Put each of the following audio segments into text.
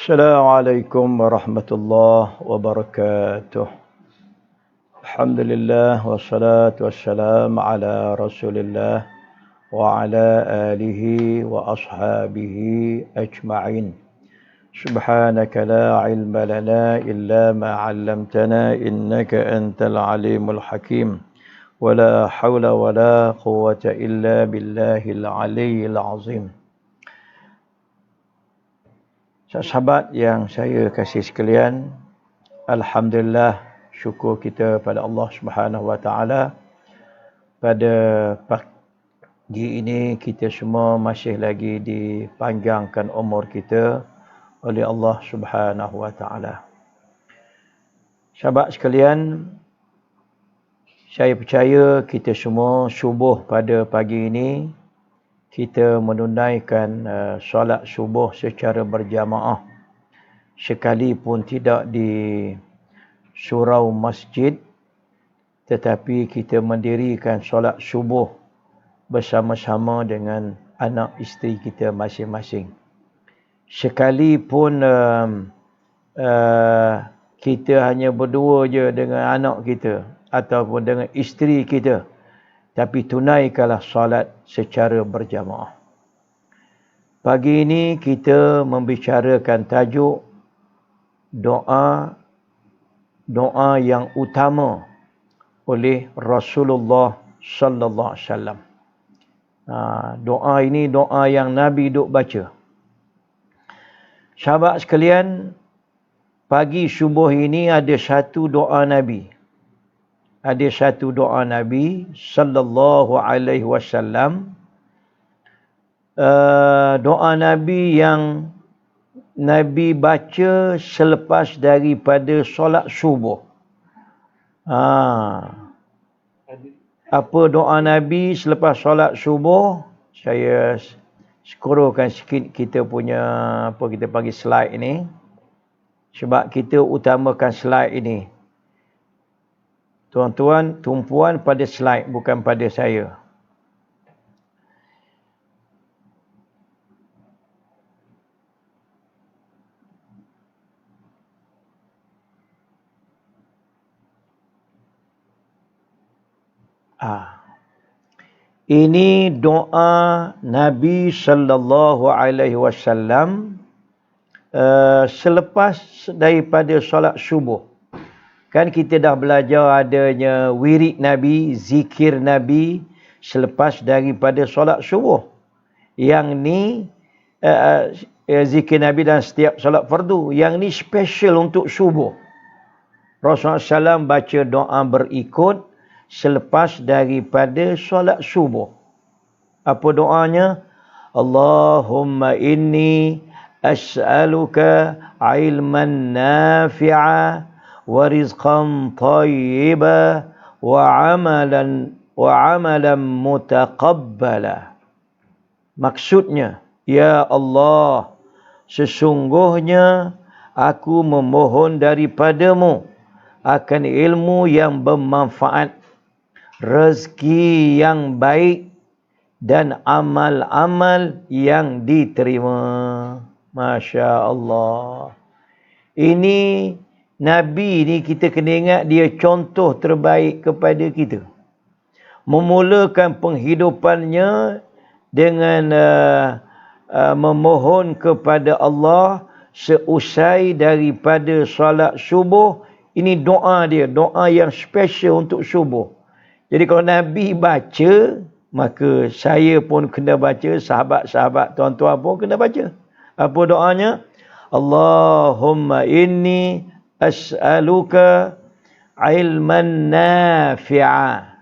Assalamualaikum warahmatullahi wabarakatuh. Alhamdulillah wassalatu wassalamu ala Rasulillah wa ala alihi wa ashabihi ajma'in. Subhanaka la ilma lana illa ma 'allamtana innaka antal alimul hakim. Wala haula wala quwwata illa billahil aliyyil azim. Sahabat yang saya kasih sekalian, alhamdulillah, syukur kita pada Allah Subhanahu wa taala. Pada pagi ini kita semua masih lagi dipanjangkan umur kita oleh Allah Subhanahu wa taala. Sahabat sekalian, saya percaya kita semua subuh pada pagi ini kita menunaikan solat subuh secara berjamaah, sekalipun tidak di surau masjid, tetapi kita mendirikan solat subuh bersama-sama dengan anak isteri kita masing-masing. Sekalipun kita hanya berdua je dengan anak kita ataupun dengan isteri kita, tapi tunaikanlah solat secara berjamaah. Pagi ini kita membicarakan tajuk doa yang utama oleh Rasulullah sallallahu alaihi wasallam. Doa ini doa yang Nabi duk baca. Sahabat sekalian, pagi subuh ini ada satu doa Nabi. Ada satu doa Nabi sallallahu alaihi wasallam. Doa Nabi yang Nabi baca selepas daripada solat subuh. Apa doa Nabi selepas solat subuh? Saya scrollkan sikit kita punya kita panggil slide ini. Sebab kita utamakan slide ini. Tuan-tuan, tumpuan pada slide, bukan pada saya. Ini doa Nabi sallallahu alaihi wasallam selepas daripada solat subuh. Kan kita dah belajar adanya wirid Nabi, zikir Nabi selepas daripada solat subuh. Yang ni zikir Nabi dan setiap solat fardu. Yang ni special untuk subuh. Rasulullah SAW baca doa berikut selepas daripada solat subuh. Apa doanya? Allahumma inni as'aluka ilman nafi'a wa rizqan tayyiba wa amalan mutaqabbala. Maksudnya, ya Allah, sesungguhnya aku memohon daripadamu akan ilmu yang bermanfaat, rezeki yang baik dan amal-amal yang diterima. Masya Allah. Ini Nabi ni kita kena ingat dia contoh terbaik kepada kita. Memulakan penghidupannya dengan memohon kepada Allah seusai daripada solat subuh. Ini doa dia, doa yang special untuk subuh. Jadi kalau Nabi baca, maka saya pun kena baca, sahabat-sahabat tuan-tuan pun kena baca. Apa doanya? Allahumma inni as'aluka ilman nafi'a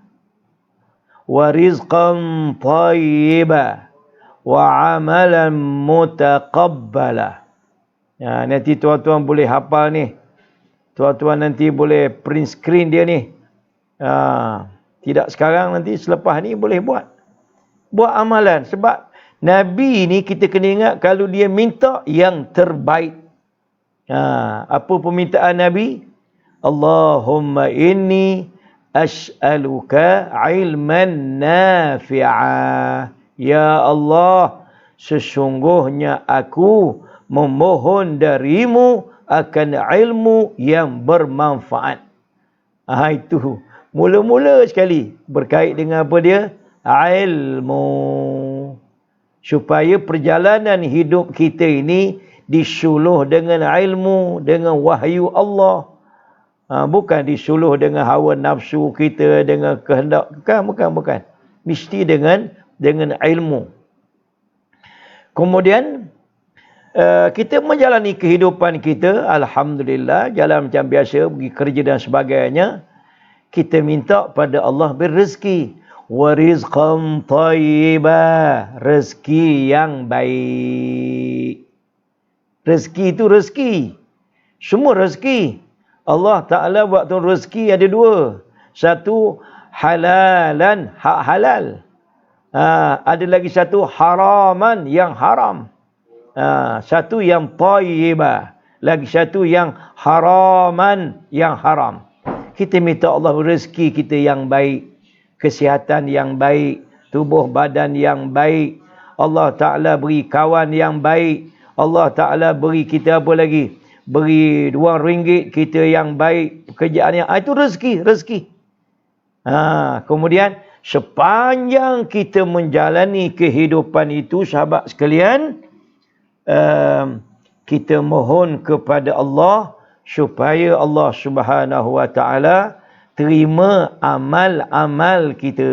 wa rizqan tayyiba wa amalan mutaqabbala. Nanti tuan-tuan boleh hafal ni. Tuan-tuan nanti boleh print screen dia ni. Tidak sekarang, nanti selepas ni boleh buat. Buat amalan. Sebab Nabi ni kita kena ingat kalau dia minta yang terbaik. Apa permintaan Nabi? Allahumma inni as'aluka ilman nafi'a. Ya Allah, sesungguhnya aku memohon darimu akan ilmu yang bermanfaat. Itu mula-mula sekali berkait dengan apa dia? Ilmu. Supaya perjalanan hidup kita ini disuluh dengan ilmu, dengan wahyu Allah. Bukan disuluh dengan hawa nafsu kita, dengan kehendak. Bukan. Mesti dengan ilmu. Kemudian kita menjalani kehidupan kita, alhamdulillah, jalan macam biasa, pergi kerja dan sebagainya. Kita minta pada Allah berrezeki. Wa rizqan tayyibah, rezeki yang baik. Rezeki itu rezeki. Semua rezeki. Allah Ta'ala buat tu rezeki ada dua. Satu halalan, hak halal. Ada lagi satu haraman, yang haram. Satu yang tayyibah. Lagi satu yang haraman, yang haram. Kita minta Allah rezeki kita yang baik. Kesihatan yang baik. Tubuh badan yang baik. Allah Ta'ala beri kawan yang baik. Allah Ta'ala beri kita apa lagi? Beri RM2 kita yang baik. Pekerjaan yang itu rezeki. Kemudian sepanjang kita menjalani kehidupan itu, sahabat sekalian, kita mohon kepada Allah supaya Allah Subhanahu Wa Ta'ala terima amal-amal kita.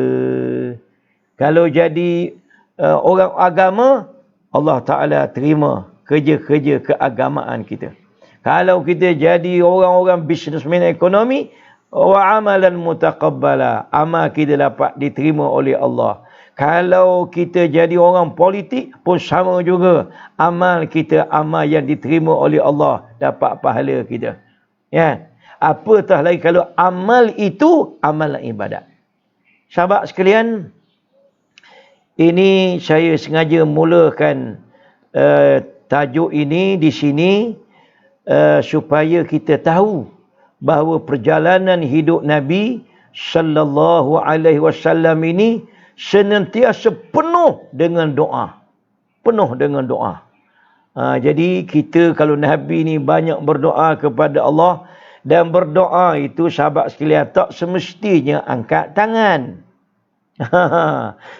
Kalau jadi orang agama, Allah Ta'ala terima kerja-kerja keagamaan kita. Kalau kita jadi orang-orang bisnesmen ekonomi, wa amalan mutaqabbala, amal kita dapat diterima oleh Allah. Kalau kita jadi orang politik pun sama juga, amal kita amal yang diterima oleh Allah, dapat pahala kita. Ya. Apatah lagi kalau amal itu amalan ibadat. Sahabat sekalian, ini saya sengaja mulakan tajuk ini di sini supaya kita tahu bahawa perjalanan hidup Nabi sallallahu alaihi wasallam ini senantiasa penuh dengan doa. Jadi kita kalau Nabi ni banyak berdoa kepada Allah, dan berdoa itu sahabat sekalian tak semestinya angkat tangan.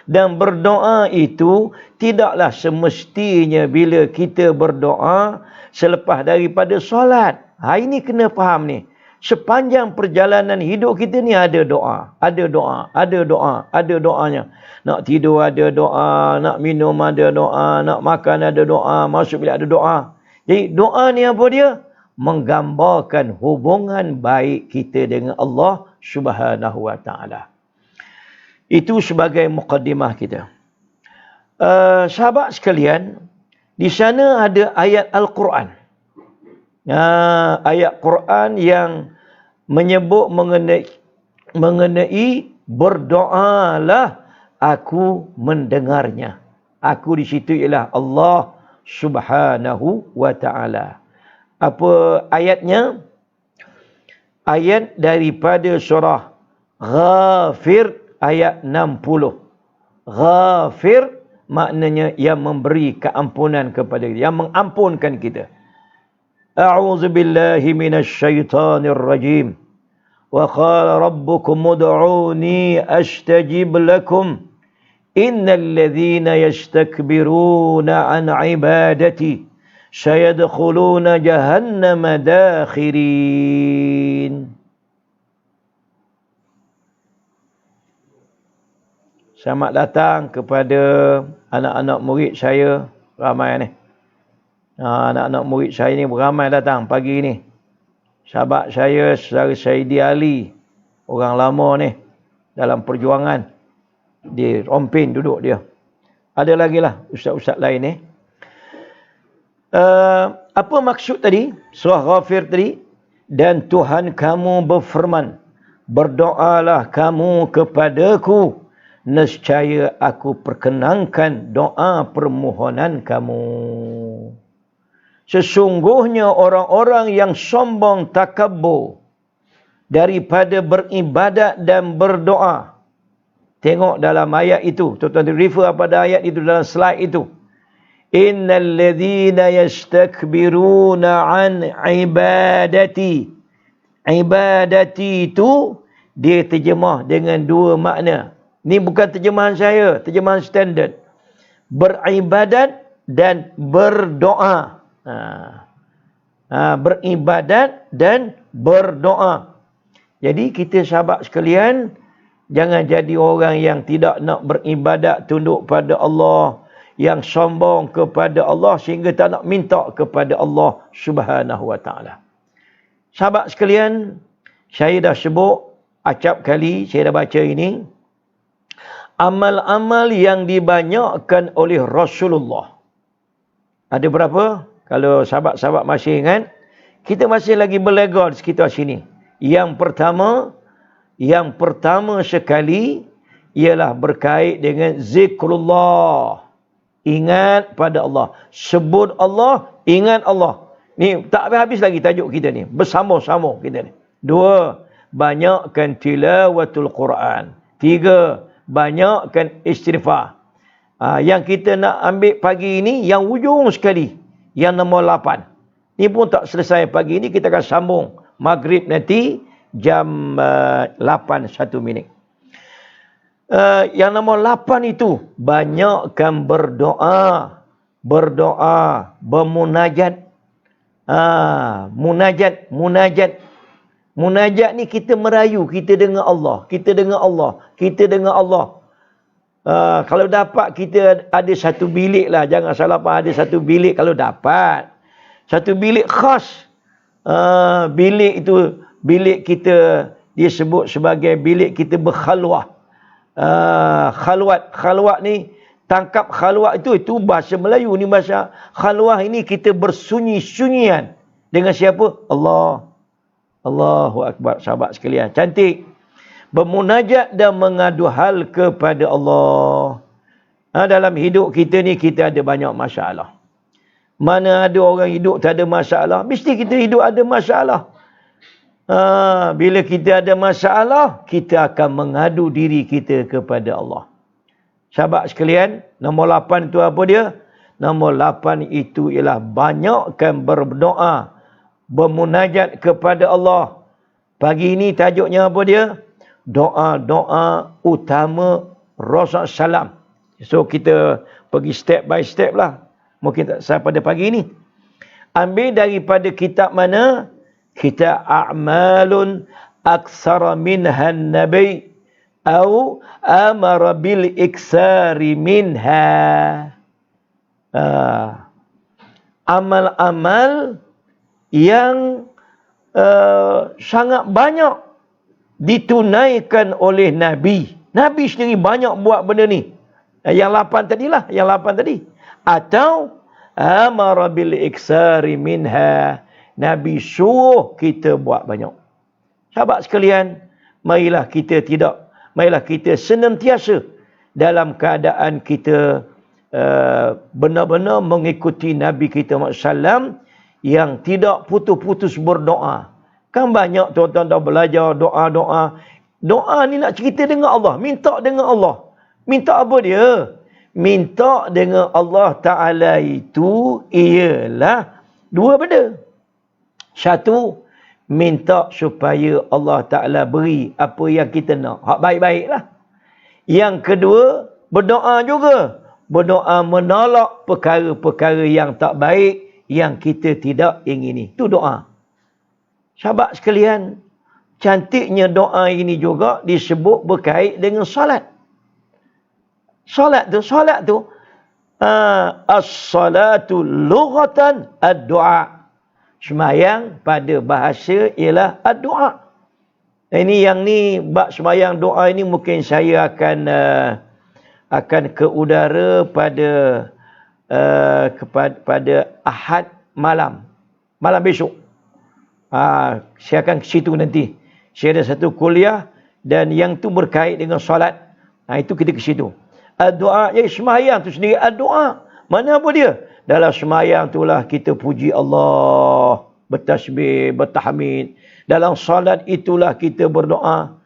Dan berdoa itu tidaklah semestinya bila kita berdoa selepas daripada solat. Ini kena faham ni. Sepanjang perjalanan hidup kita ni ada doa. Ada doanya. Nak tidur ada doa, nak minum ada doa, nak makan ada doa, masuk bilik ada doa. Jadi doa ni apa dia? Menggambarkan hubungan baik kita dengan Allah Subhanahu Wa Ta'ala. Itu sebagai muqaddimah kita. Sahabat sekalian, di sana ada ayat Al-Quran. Ayat Quran yang menyebut mengenai berdoalah aku mendengarnya. Aku di situ ialah Allah Subhanahu Wa Ta'ala. Apa ayatnya? Ayat daripada surah Ghafir ayat 60. Ghafir maknanya yang memberi keampunan kepada kita, yang mengampunkan kita. A'udzu billahi minasy syaithanir rajim. Wa qala rabbukum ud'uni astajib lakum. Innal ladzina yastakbiruna an ibadati sayadkhuluna jahannama dakhirin. Selamat datang kepada anak-anak murid saya ramai ni. Anak-anak murid saya ni beramai datang pagi ni. Sahabat saya, saudara Saidi Ali, orang lama ni dalam perjuangan di Rompin duduk dia. Ada lagi lah ustaz-ustaz lain ni. Apa maksud tadi? Surah Ghafir tadi. Dan Tuhan kamu berfirman, berdoalah kamu kepadaku, nescaya aku perkenankan doa permohonan kamu. Sesungguhnya orang-orang yang sombong takabur daripada beribadat dan berdoa. Tengok dalam ayat itu. Tuan-tuan refer pada ayat itu dalam slide itu. Innal ladzina yastakbiruna an ibadati. Ibadati itu dia terjemah dengan dua makna. Ni bukan terjemahan saya, terjemahan standard. Beribadat dan berdoa. Beribadat dan berdoa. Jadi kita sahabat sekalian, jangan jadi orang yang tidak nak beribadat tunduk pada Allah, yang sombong kepada Allah sehingga tak nak minta kepada Allah Subhanahu wa taala. Sahabat sekalian, saya dah sebut acap kali saya dah baca ini. Amal-amal yang dibanyakkan oleh Rasulullah. Ada berapa? Kalau sahabat-sahabat masih ingat, kita masih lagi berlega di sekitar sini. Yang pertama sekali ialah berkait dengan zikrullah. Ingat pada Allah. Sebut Allah, ingat Allah. Ni tak habis lagi tajuk kita ni. Bersama-sama kita ni. 2. Banyakkan tilawatul Quran. 3. Banyakkan istighfar. Yang kita nak ambil pagi ini, yang ujung sekali. Yang nombor 8. Ni pun tak selesai pagi ini, kita akan sambung. Maghrib nanti, jam 8:01. Yang nombor 8 itu, banyakkan berdoa. Berdoa, bermunajat. Munajat ni kita merayu, kita dengar Allah. Kalau dapat kita ada satu bilik lah. Jangan salah faham, ada satu bilik kalau dapat. Satu bilik khas. Bilik itu, bilik kita disebut sebagai bilik kita berkhalwah. Khalwat ni, tangkap khalwat itu bahasa Melayu. Ni bahasa khalwah ini kita bersunyi-sunyian. Dengan siapa? Allah. Allahu Akbar, sahabat sekalian. Cantik. Bermunajat dan mengadu hal kepada Allah. Dalam hidup kita ni, kita ada banyak masalah. Mana ada orang hidup tak ada masalah? Mesti kita hidup ada masalah. Bila kita ada masalah, kita akan mengadu diri kita kepada Allah. Sahabat sekalian, nombor 8 itu apa dia? Nombor 8 itu ialah banyakkan berdoa, bermunajat kepada Allah. Pagi ini tajuknya apa dia? Doa-doa utama Rasulullah SAW. So kita pergi step by step lah. Mungkin tak sampai pada pagi ini. Ambil daripada kitab mana? Kitab A'malun Aksara Minhan Nabi Au Amara Bil Iksari Minha. Amal-amal yang sangat banyak ditunaikan oleh Nabi. Nabi sendiri banyak buat benda ni. Yang 8 tadilah, yang 8 tadi. Atau amara bil iksari minha. Nabi suruh kita buat banyak. Sahabat sekalian, marilah kita senantiasa dalam keadaan kita benar-benar mengikuti Nabi kita Muhammad SAW yang tidak putus-putus berdoa. Kan banyak tuan-tuan dah belajar doa-doa. Doa ni nak cerita dengan Allah. Minta dengan Allah. Minta apa dia? Minta dengan Allah Ta'ala itu ialah dua benda. Satu, minta supaya Allah Ta'ala beri apa yang kita nak. Hak baik-baik lah. Yang kedua, berdoa juga. Berdoa menolak perkara-perkara yang tak baik yang kita tidak ingini. Itu doa. Sahabat sekalian, cantiknya doa ini juga disebut berkait dengan solat. Solat tu as-salatu lughatan ad-du'a. Sembahyang pada bahasa ialah ad-du'a. Ini yang ni bab sembahyang doa ini mungkin saya akan ke udara pada Ahad malam besok. Saya akan ke situ nanti. Saya ada satu kuliah dan yang tu berkait dengan solat. Itu kita ke situ. Doa, jadi sembahyang tu sendiri doa. Mana apa dia? Dalam sembahyang itulah kita puji Allah, bertasbih, bertahmid. Dalam solat itulah kita berdoa.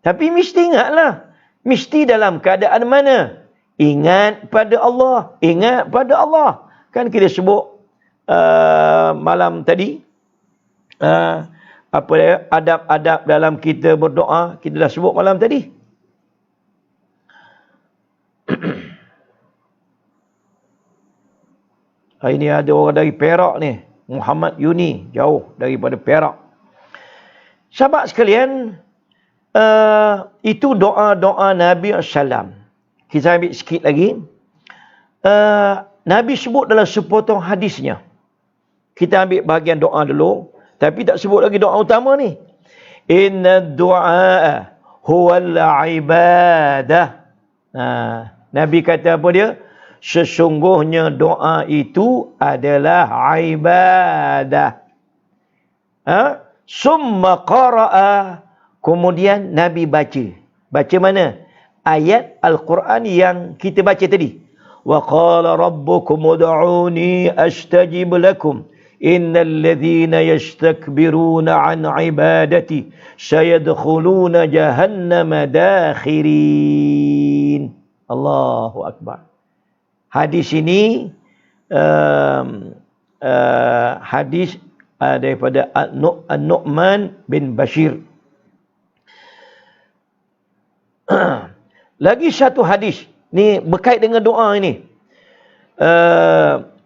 Tapi mesti ingatlah, mesti dalam keadaan mana? Ingat pada Allah. Ingat pada Allah. Kan kita sebut malam tadi. Apa dia? Adab-adab dalam kita berdoa. Kita dah sebut malam tadi. Ini ada orang dari Perak ni. Muhammad Yuni. Jauh daripada Perak. Sahabat sekalian. Itu doa-doa Nabi SAW. Kita ambil sikit lagi. Nabi sebut dalam sepotong hadisnya. Kita ambil bahagian doa dulu. Tapi tak sebut lagi doa utama ni. Inna du'a huwal ibadah. Nabi kata apa dia? Sesungguhnya doa itu adalah ibadah. Summa qara'a. Kemudian Nabi baca. Baca mana? Ayat Al-Quran yang kita baca tadi. Wa qala rabbukum ud'uni astajib lakum. Innal ladhina yastakbiruna an ibadati sayadkhuluna jahannama dakhirin. Allahu Akbar. Hadis ini hadis daripada An-Nu'man bin Bashir. Lagi satu hadis. Ni berkait dengan doa ini.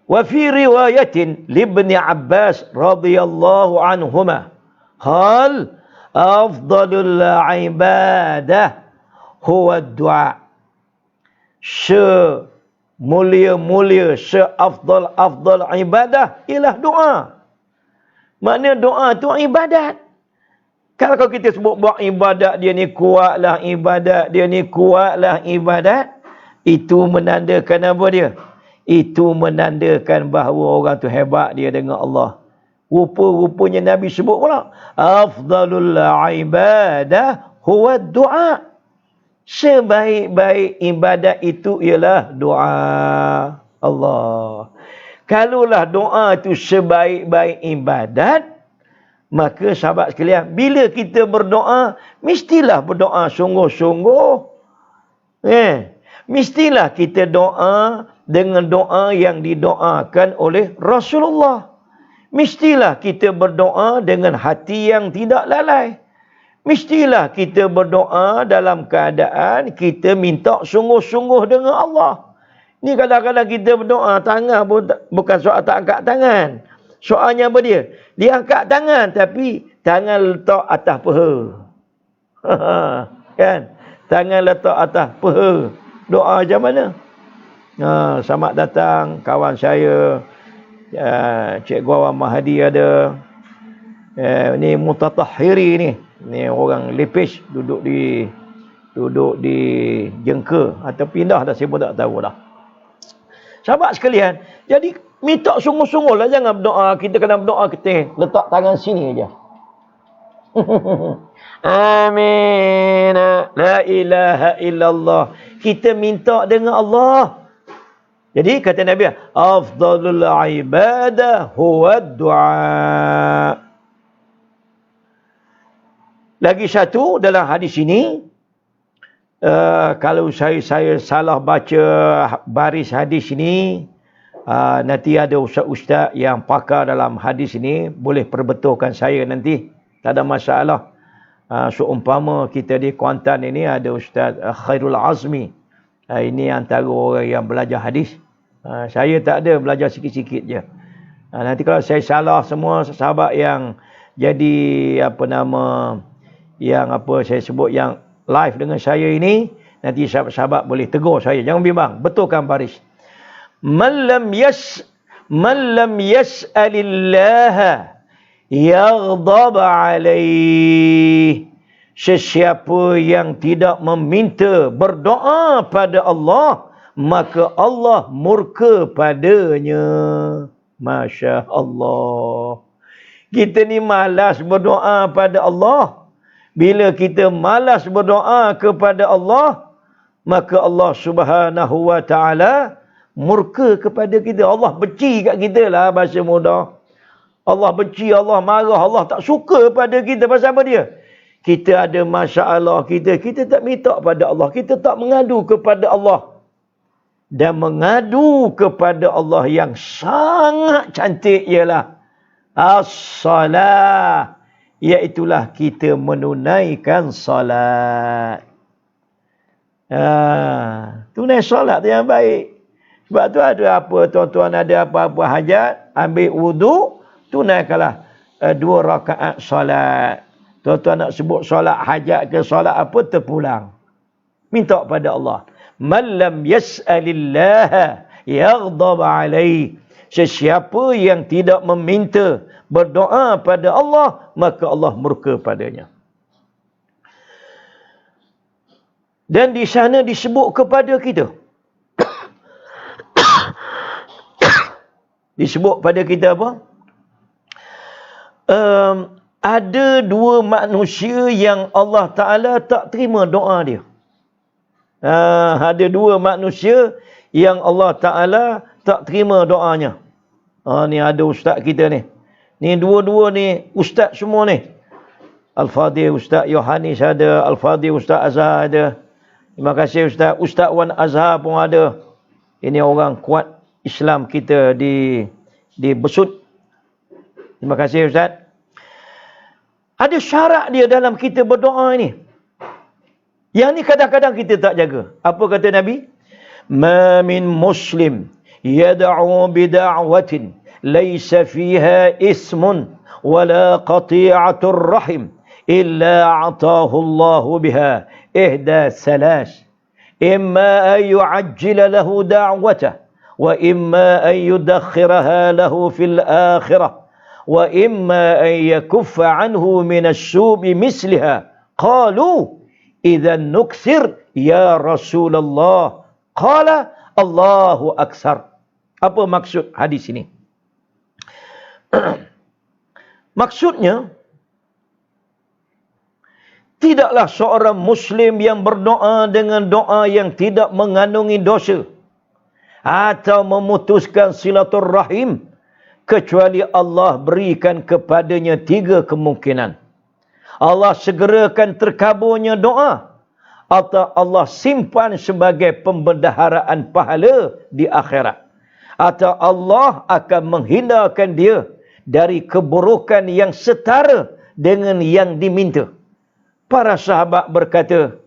Wa fi riwayatin libni Abbas radhiyallahu anhuma qal afdalul ibadah huwa ad-du'a. Mulia-mulia seafdal ibadah ialah doa. Maknanya doa tu ibadat. Kalau kita sebut buat ibadat dia ni kuatlah ibadat, dia ni kuatlah ibadat, itu menandakan apa dia? Itu menandakan bahawa orang tu hebat dia dengan Allah. Rupa-rupanya Nabi sebut pula, afdalul ibadah huwa du'a. Sebaik-baik ibadat itu ialah doa. Allah. Kalaulah doa itu sebaik-baik ibadat, maka sahabat sekalian, bila kita berdoa, mestilah berdoa sungguh-sungguh. Mestilah kita doa dengan doa yang didoakan oleh Rasulullah. Mestilah kita berdoa dengan hati yang tidak lalai. Mestilah kita berdoa dalam keadaan kita minta sungguh-sungguh dengan Allah. Ni kadang-kadang kita berdoa, tangan pun bukan soal tak angkat tangan. Soalnya apa dia? Dia angkat tangan tapi tangan letak atas peha. Kan? Tangan letak atas peha. Doa macam mana? Selamat datang kawan saya. Cikgu Awam Mahdi ada. Ni Mutatahhiri ni. Ni orang lepis duduk di Jengka atau pindah dah, saya pun tak tahu dah. Sahabat sekalian, jadi minta sungguh-sungguh lah, jangan berdoa. Kita kena berdoa kita letak tangan sini aja. Amin. La ilaha illallah. Kita minta dengan Allah. Jadi kata Nabi, afdalul ibadah huwa du'a. Lagi satu dalam hadis ini, kalau saya salah baca baris hadis ini, nanti ada ustaz-ustaz yang pakar dalam hadis ini boleh perbetulkan saya nanti. Tak ada masalah. Seumpama kita di Kuantan ini ada Ustaz Khairul Azmi. Ini antara orang yang belajar hadis. Saya tak ada, belajar sikit-sikit je. Nanti kalau saya salah, semua sahabat yang jadi saya sebut yang live dengan saya ini, nanti sahabat-sahabat boleh tegur saya. Jangan bimbang, betulkan baris. Man lam yas'alillaha yaghdab alaih. Sesiapa yang tidak meminta berdoa pada Allah, maka Allah murka padanya. Masya Allah. Kita ni malas berdoa pada Allah. Bila kita malas berdoa kepada Allah, maka Allah Subhanahu wa ta'ala murka kepada kita. Allah benci kat kita lah, bahasa mudah. Allah benci, Allah marah, Allah tak suka pada kita. Pasal apa dia? Kita ada masalah kita tak minta pada Allah. Kita tak mengadu kepada Allah. dan mengadu kepada Allah yang sangat cantik ialah as-salah, iaitulah kita menunaikan salat. Tunai solat tu yang baik. Sebab tu ada apa, tuan-tuan ada apa-apa hajat, ambil wuduk, tunaikanlah 2 rakaat solat. Tuan-tuan nak sebut solat hajat ke solat apa, terpulang. Minta pada Allah. Man lam yas'alillah yaghdab alaih. Sesiapa yang tidak meminta, berdoa pada Allah, maka Allah murka padanya. Dan di sana disebut kepada kita. Disebut pada kita apa? Ada 2 manusia yang Allah Ta'ala tak terima doa dia. Ada 2 manusia yang Allah Ta'ala tak terima doanya. Ni ada ustaz kita ni. Ni dua-dua ni ustaz semua ni. Al-Fadhil Ustaz Yohanis ada, Al-Fadhil Ustaz Azhar ada. Terima kasih Ustaz. Ustaz Wan Azhar pun ada. Ini orang kuat Islam kita di Besut. Terima kasih Ustaz. Ada syarat dia dalam kita berdoa ini. Yang ni kadang-kadang kita tak jaga. Apa kata Nabi? Ma min muslim yad'u bida'watin laysa fiha ismun wala qati'atur rahim illa atahu Allah biha ihda salas. Imma an yu'ajjila lahu da'watah wa imma an yudakhiraha lahu fil akhirah wa imma an yakuffa anhu min asy-syubi misliha. Qalu idzan nuksir ya Rasulullah. Qala Allahu aksar. Apa maksud hadis ini? Maksudnya, tidaklah seorang Muslim yang berdoa dengan doa yang tidak mengandungi dosa atau memutuskan silaturrahim, kecuali Allah berikan kepadanya 3 kemungkinan. Allah segerakan terkaburnya doa, atau Allah simpan sebagai pembendaharaan pahala di akhirat, atau Allah akan menghindarkan dia dari keburukan yang setara dengan yang diminta. Para sahabat berkata,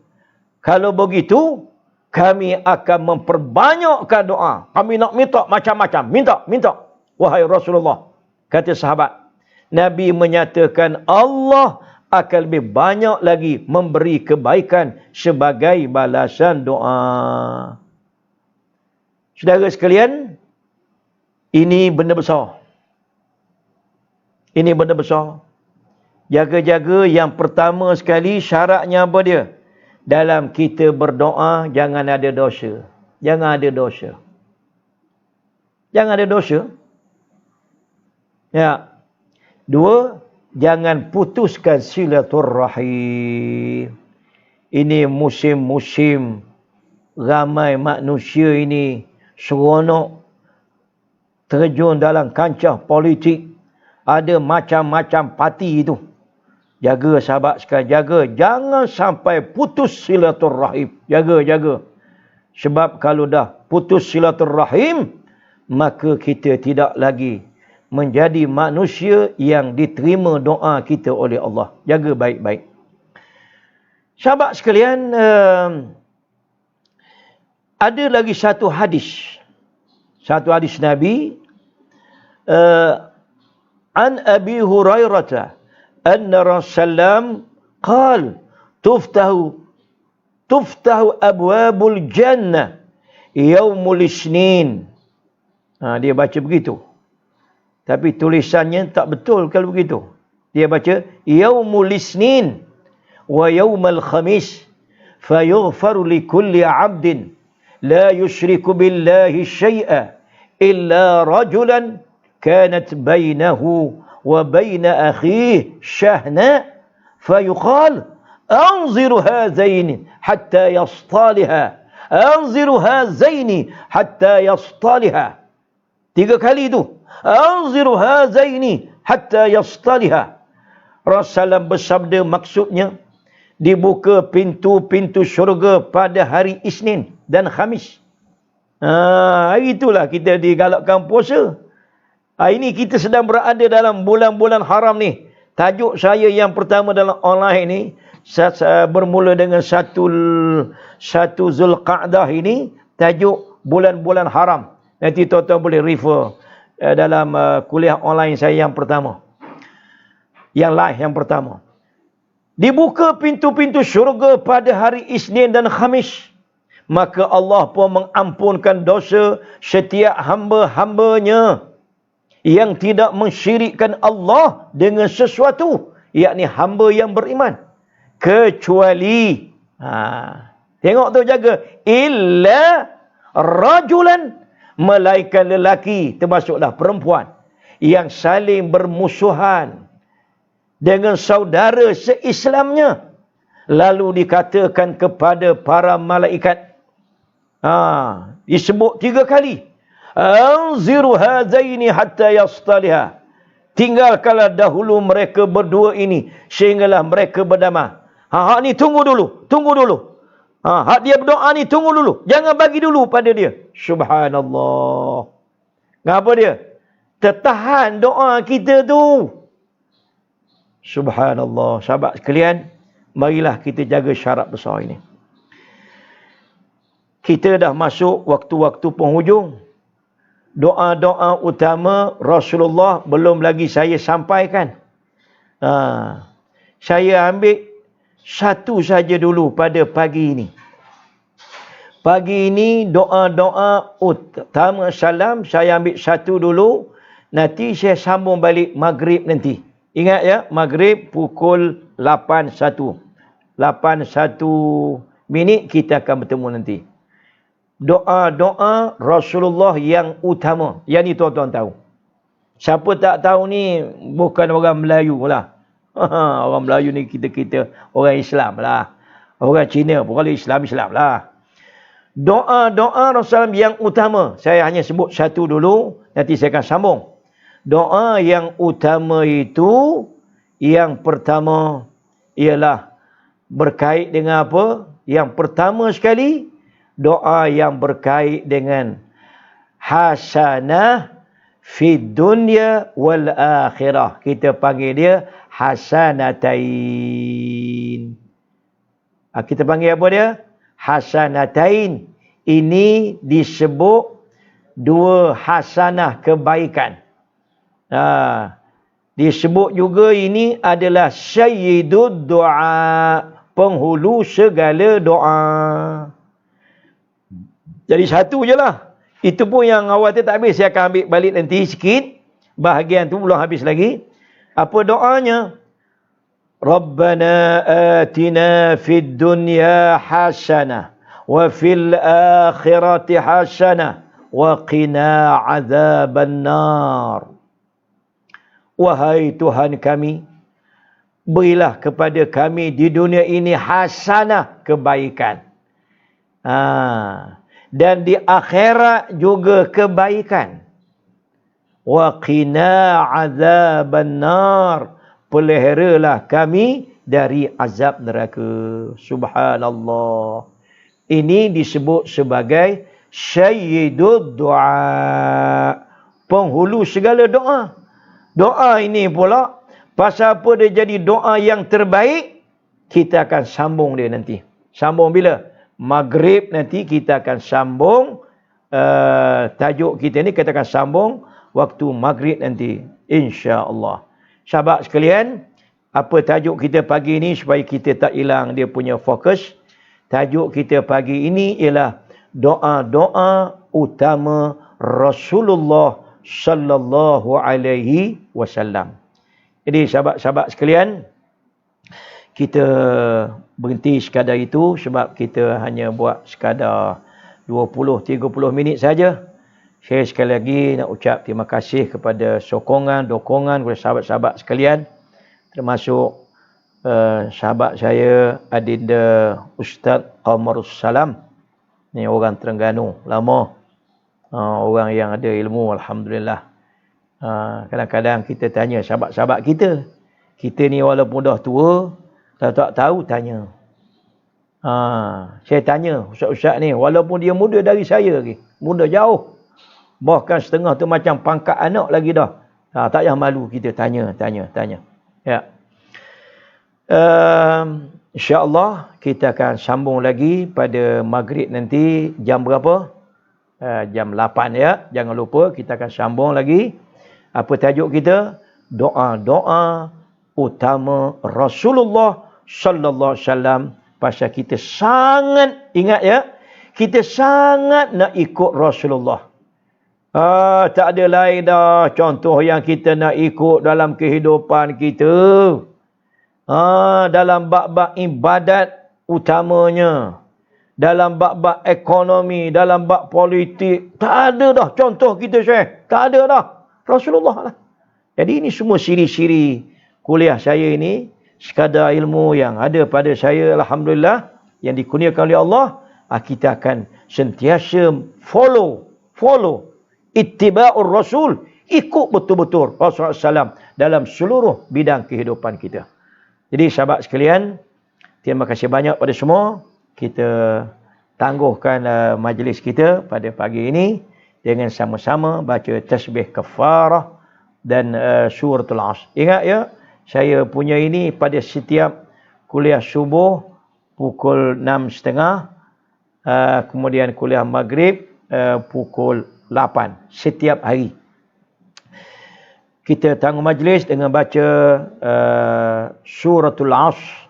kalau begitu, kami akan memperbanyakkan doa. Kami nak minta macam-macam. Minta. Wahai Rasulullah, kata sahabat, Nabi menyatakan Allah akan lebih banyak lagi memberi kebaikan sebagai balasan doa. Saudara sekalian, ini benda besar. Ini benda besar. Jaga-jaga, yang pertama sekali syaratnya apa dia? Dalam kita berdoa, jangan ada dosa. Jangan ada dosa. Jangan ada dosa. Ya. 2, jangan putuskan silaturrahim. Ini musim-musim ramai manusia ini seronok terjun dalam kancah politik. Ada macam-macam parti itu. Jaga sahabat sekalian, jaga. Jangan sampai putus silaturrahim. Jaga. Sebab kalau dah putus silaturrahim, maka kita tidak lagi menjadi manusia yang diterima doa kita oleh Allah. Jaga baik-baik. Sahabat sekalian, ada lagi satu hadis. Satu hadis Nabi. An Abi Hurairah anna Rasulullah qal tuftahu abwabul jannah yaumul isnin. Dia baca begitu. Tapi tulisannya tak betul kalau begitu. Dia baca yaumul isnin wa yaumul khamis fayaghfaru likulli 'abdin la yushriku billahi syai'a illa rajulan كانت بينه وبين أخيه شحناء فيقال أنظر هذين حتى يصطالها أنظر هذين حتى يصطالها. 3 kali itu. أنظر هذين حتى يصطالها. Rasulullah bersabda, maksudnya dibuka pintu-pintu syurga pada hari Isnin dan Khamis. Hari itulah kita digalakkan puasa. Ini kita sedang berada dalam bulan-bulan haram ni. Tajuk saya yang pertama dalam online ni, bermula dengan satu Zulqa'dah ini, tajuk bulan-bulan haram. Nanti tuan-tuan boleh refer dalam kuliah online saya yang pertama. Yang live yang pertama. Dibuka pintu-pintu syurga pada hari Isnin dan Khamis. Maka Allah pun mengampunkan dosa setiap hamba-hambanya yang tidak mensyirikkan Allah dengan sesuatu, yakni hamba yang beriman, kecuali tengok tu jaga, illa rajulan, melainkan lelaki, termasuklah perempuan, yang saling bermusuhan dengan saudara seislamnya, lalu dikatakan kepada para malaikat, disebut 3 kali, anziru hadzaini hatta yastaliha, tinggalkanlah dahulu mereka berdua ini sehinggalah mereka berdamai. Hak ni tunggu dulu. Hak dia berdoa ni tunggu dulu, jangan bagi dulu pada dia. Subhanallah. Ngapa dia? Tertahan doa kita tu. Subhanallah. Sahabat sekalian, marilah kita jaga syarat besar ini. Kita dah masuk waktu-waktu penghujung. Doa-doa utama Rasulullah belum lagi saya sampaikan. Saya ambil satu saja dulu pada pagi ini. Pagi ini doa-doa utama salam saya ambil satu dulu. Nanti saya sambung balik maghrib nanti. Ingat ya, maghrib pukul 8.1 minit kita akan bertemu nanti. Doa-doa Rasulullah yang utama. Yang ni tuan-tuan tahu. Siapa tak tahu ni bukan orang Melayu lah. Orang Melayu ni kita orang Islam lah. Orang Cina pun kalau Islam lah. Doa-doa Rasulullah yang utama. Saya hanya sebut satu dulu. Nanti saya akan sambung. Doa yang utama itu, yang pertama ialah berkait dengan apa? Yang pertama sekali, doa yang berkait dengan hasanah fid dunya wal akhirah. Kita panggil dia hasanatain. Kita panggil apa dia? Hasanatain. Ini disebut 2 hasanah kebaikan. Disebut juga ini adalah sayyidud doa, penghulu segala doa. Jadi satu je lah. Itu pun yang awal tu tak habis. Saya akan ambil balik nanti sikit. Bahagian tu belum habis lagi. Apa doanya? Rabbana atina fid dunya hasanah wa fil akhirati hasanah wa qina azaban nar. Wahai Tuhan kami, berilah kepada kami di dunia ini hasanah, kebaikan. Dan di akhirat juga kebaikan. Wa qina azaban nar. Peliharalah kami dari azab neraka. Subhanallah. Ini disebut sebagai sayyidud doa, penghulu segala doa. Doa ini pula, pasal apa dia jadi doa yang terbaik, kita akan sambung dia nanti. Sambung bila? Maghrib nanti kita akan sambung. Tajuk kita ni kita akan sambung waktu maghrib nanti, insya-Allah. Sahabat sekalian, apa tajuk kita pagi ini supaya kita tak hilang dia punya fokus? Tajuk kita pagi ini ialah doa-doa utama Rasulullah sallallahu alaihi wasallam. Jadi sahabat-sahabat sekalian, kita berhenti sekadar itu sebab kita hanya buat sekadar 20-30 minit saja. Saya sekali lagi nak ucap terima kasih kepada sokongan, dokongan kepada sahabat-sahabat sekalian, termasuk sahabat saya Adinda Ustaz Qamarus Salam. Ni orang Terengganu lama. Orang yang ada ilmu, alhamdulillah. Kadang-kadang kita tanya sahabat-sahabat kita. Kita ni walaupun dah tua, tak tahu tanya. Saya tanya ustaz-ustaz ni, walaupun dia muda dari saya lagi, muda jauh, bahkan setengah tu macam pangkat anak lagi dah. Tak payah malu kita tanya. Ya. InsyaAllah kita akan sambung lagi pada maghrib nanti jam berapa? Jam 8 ya. Jangan lupa kita akan sambung lagi. Apa tajuk kita? Doa-doa utama Rasulullah sallallahu alaihi wasallam. Pasal kita sangat, ingat ya, kita sangat nak ikut Rasulullah. Tak ada lain dah contoh yang kita nak ikut dalam kehidupan kita. Dalam bab-bab ibadat utamanya, dalam bab-bab ekonomi, dalam bab politik, tak ada dah contoh kita, Syekh. Tak ada dah. Rasulullah lah. Jadi ini semua siri-siri kuliah saya ini, sekadar ilmu yang ada pada saya, alhamdulillah, yang dikurniakan oleh Allah. Kita akan sentiasa follow ittiba'ur rasul, ikut betul-betul Rasulullah SAW dalam seluruh bidang kehidupan kita. Jadi sahabat sekalian, terima kasih banyak pada semua. Kita tangguhkan majlis kita pada pagi ini dengan sama-sama baca tasbih kafarah dan suratul Asr. Ingat ya, saya punya ini pada setiap kuliah subuh pukul 6.30, kemudian kuliah maghrib pukul 8 setiap hari. Kita tangguh majlis dengan baca suratul Asr.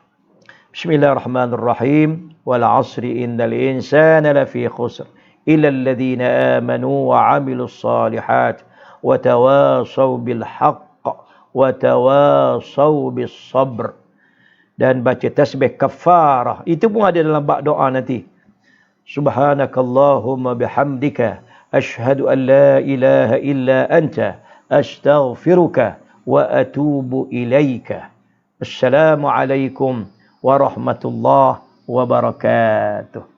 Bismillahirrahmanirrahim. Wal 'asri innal insana lafi khusr illa alladhina amanu wa 'amilus salihat wa tawasaw bil haqq wa tawasaw bis sabr. Dan baca tasbih kafarah. Itu pun ada dalam bab doa nanti. Subhanakallahumma bihamdika ashhadu an la ilaha illa anta astaghfiruka wa atubu ilaika. Assalamualaikum warahmatullahi wabarakatuh.